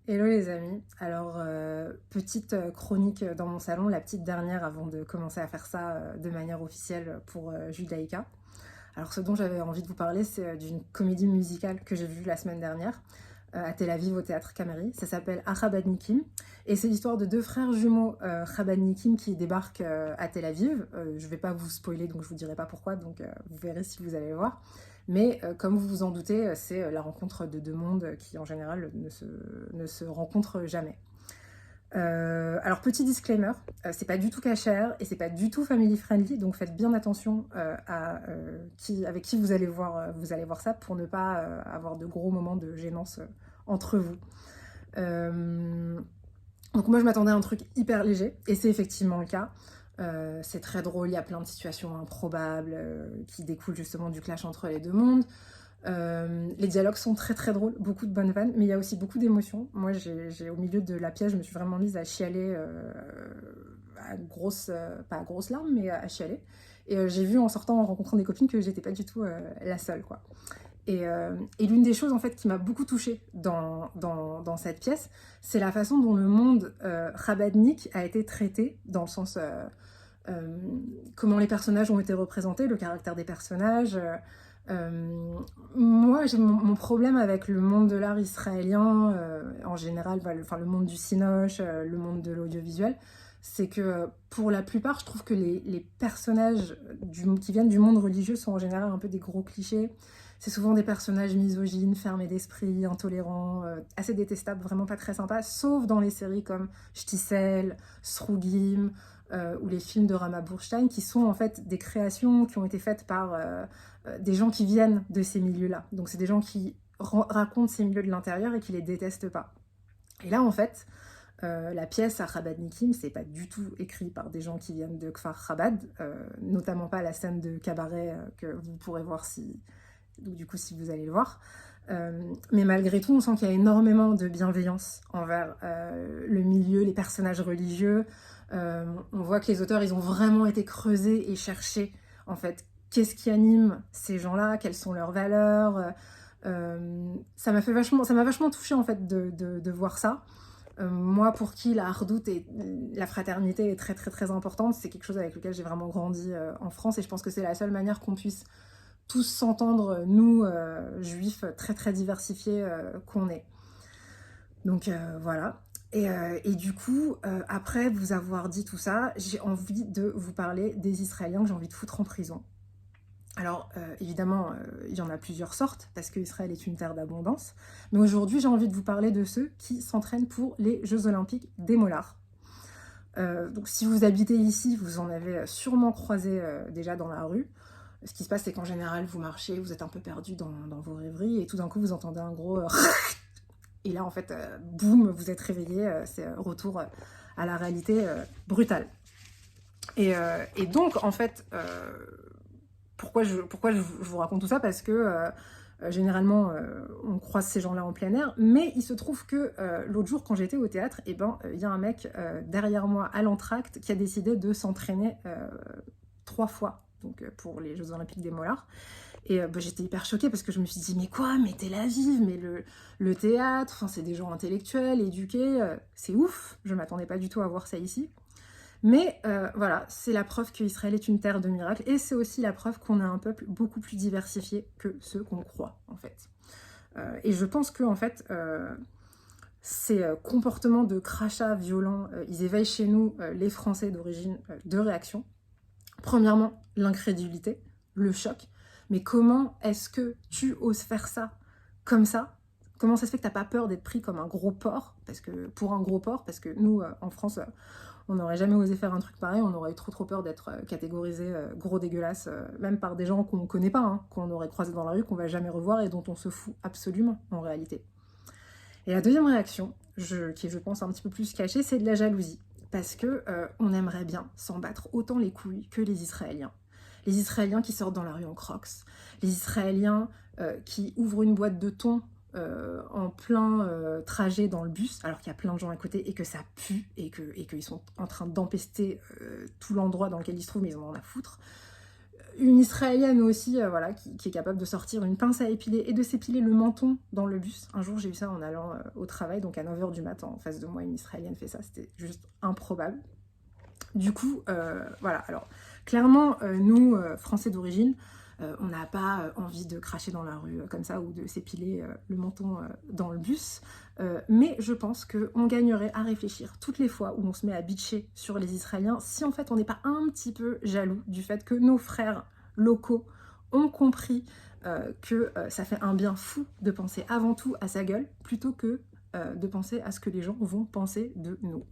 Hello les amis, alors petite chronique dans mon salon, la petite dernière avant de commencer à faire ça de manière officielle pour Judaïka. Alors ce dont j'avais envie de vous parler, c'est d'une comédie musicale que j'ai vue la semaine dernière à Tel Aviv au théâtre Cameri. Ça s'appelle Achabadnikim et c'est l'histoire de deux frères jumeaux Chabadnikim qui débarquent à Tel Aviv. Je vais pas vous spoiler donc je vous dirai pas pourquoi, donc vous verrez si vous allez le voir. Mais comme vous vous en doutez, c'est la rencontre de deux mondes qui en général ne se rencontrent jamais. Alors petit disclaimer, c'est pas du tout cachère et c'est pas du tout family friendly, donc faites bien attention avec qui vous allez voir ça pour ne pas avoir de gros moments de gênance entre vous. Euh, donc moi je m'attendais à un truc hyper léger et c'est effectivement le cas. C'est très drôle, il y a plein de situations improbables qui découlent justement du clash entre les deux mondes. Les dialogues sont très très drôles, beaucoup de bonnes vannes, mais il y a aussi beaucoup d'émotions. Moi, au milieu de la pièce, je me suis vraiment mise à chialer, pas à grosses larmes, mais à chialer. Et j'ai vu en sortant, en rencontrant des copines, que j'étais pas du tout la seule, quoi. Et l'une des choses en fait qui m'a beaucoup touchée dans cette pièce, c'est la façon dont le monde chabadnik a été traité, dans le sens euh, comment les personnages ont été représentés, le caractère des personnages. Moi, j'ai mon problème avec le monde de l'art israélien, en général, le monde du cinoche, le monde de l'audiovisuel, c'est que pour la plupart, je trouve que les personnages qui viennent du monde religieux sont en général un peu des gros clichés. C'est souvent des personnages misogynes, fermés d'esprit, intolérants, assez détestables, vraiment pas très sympas, sauf dans les séries comme Shtisel, Srugim, ou les films de Rama Burstein, qui sont en fait des créations qui ont été faites par des gens qui viennent de ces milieux-là. Donc c'est des gens qui racontent ces milieux de l'intérieur et qui les détestent pas. Et là, en fait, la pièce à Chabadnikim, c'est pas du tout écrit par des gens qui viennent de Kfar Chabad, notamment pas la scène de cabaret que vous pourrez voir si vous allez le voir. Mais malgré tout, on sent qu'il y a énormément de bienveillance envers le milieu, les personnages religieux. On voit que les auteurs, ils ont vraiment été creusés et cherchés, en fait, qu'est-ce qui anime ces gens-là, quelles sont leurs valeurs. Ça m'a vachement touchée, en fait, de voir ça. Moi, pour qui la hardoute et la fraternité est très très très importante, c'est quelque chose avec lequel j'ai vraiment grandi en France et je pense que c'est la seule manière qu'on puisse tous s'entendre, nous, juifs très très diversifiés qu'on est. Donc voilà. Et du coup, après vous avoir dit tout ça, j'ai envie de vous parler des Israéliens que j'ai envie de foutre en prison. Alors, évidemment, il y en a plusieurs sortes, parce qu'Israël est une terre d'abondance. Mais aujourd'hui, j'ai envie de vous parler de ceux qui s'entraînent pour les Jeux Olympiques des Mollahs. Donc, si vous habitez ici, vous en avez sûrement croisé déjà dans la rue. Ce qui se passe, c'est qu'en général, vous marchez, vous êtes un peu perdu dans vos rêveries, et tout d'un coup, vous entendez un gros... et là, en fait, boum, vous êtes réveillé, c'est retour à la réalité brutale. Et donc, en fait, pourquoi je vous raconte tout ça? Parce que généralement, on croise ces gens-là en plein air, mais il se trouve que l'autre jour, quand j'étais au théâtre, et ben, y a un mec derrière moi à l'entracte qui a décidé de s'entraîner 3 fois donc, pour les Jeux Olympiques des Mollahs. Et j'étais hyper choquée parce que je me suis dit, mais quoi, mais Tel Aviv, mais le théâtre, c'est des gens intellectuels, éduqués, c'est ouf, je m'attendais pas du tout à voir ça ici. Mais voilà, c'est la preuve qu'Israël est une terre de miracles et c'est aussi la preuve qu'on a un peuple beaucoup plus diversifié que ceux qu'on croit en fait. Et je pense que en fait, ces comportements de crachats violents, ils éveillent chez nous, les Français d'origine, deux réactions. Premièrement, l'incrédulité, le choc. Mais comment est-ce que tu oses faire ça comme ça? Comment ça se fait que t'as pas peur d'être pris comme un gros porc? Pour un gros porc, parce que nous, en France, on n'aurait jamais osé faire un truc pareil, on aurait eu trop peur d'être catégorisé gros dégueulasse, même par des gens qu'on ne connaît pas, hein, qu'on aurait croisé dans la rue, qu'on va jamais revoir et dont on se fout absolument en réalité. Et la deuxième réaction, qui est je pense un petit peu plus cachée, c'est de la jalousie. Parce que on aimerait bien s'en battre autant les couilles que les Israéliens. Les Israéliens qui sortent dans la rue en crocs, les Israéliens qui ouvrent une boîte de thon en plein trajet dans le bus, alors qu'il y a plein de gens à côté et que ça pue et qu'ils sont en train d'empester tout l'endroit dans lequel ils se trouvent, mais ils en ont rien à foutre. Une Israélienne aussi, voilà, qui est capable de sortir une pince à épiler et de s'épiler le menton dans le bus. Un jour, j'ai eu ça en allant au travail, donc à 9 h du matin, en face de moi, une Israélienne fait ça, c'était juste improbable. Du coup, voilà, alors, clairement, nous, Français d'origine, on n'a pas envie de cracher dans la rue comme ça ou de s'épiler le menton dans le bus. Mais je pense qu'on gagnerait à réfléchir toutes les fois où on se met à bitcher sur les Israéliens si en fait on n'est pas un petit peu jaloux du fait que nos frères locaux ont compris que ça fait un bien fou de penser avant tout à sa gueule plutôt que de penser à ce que les gens vont penser de nous.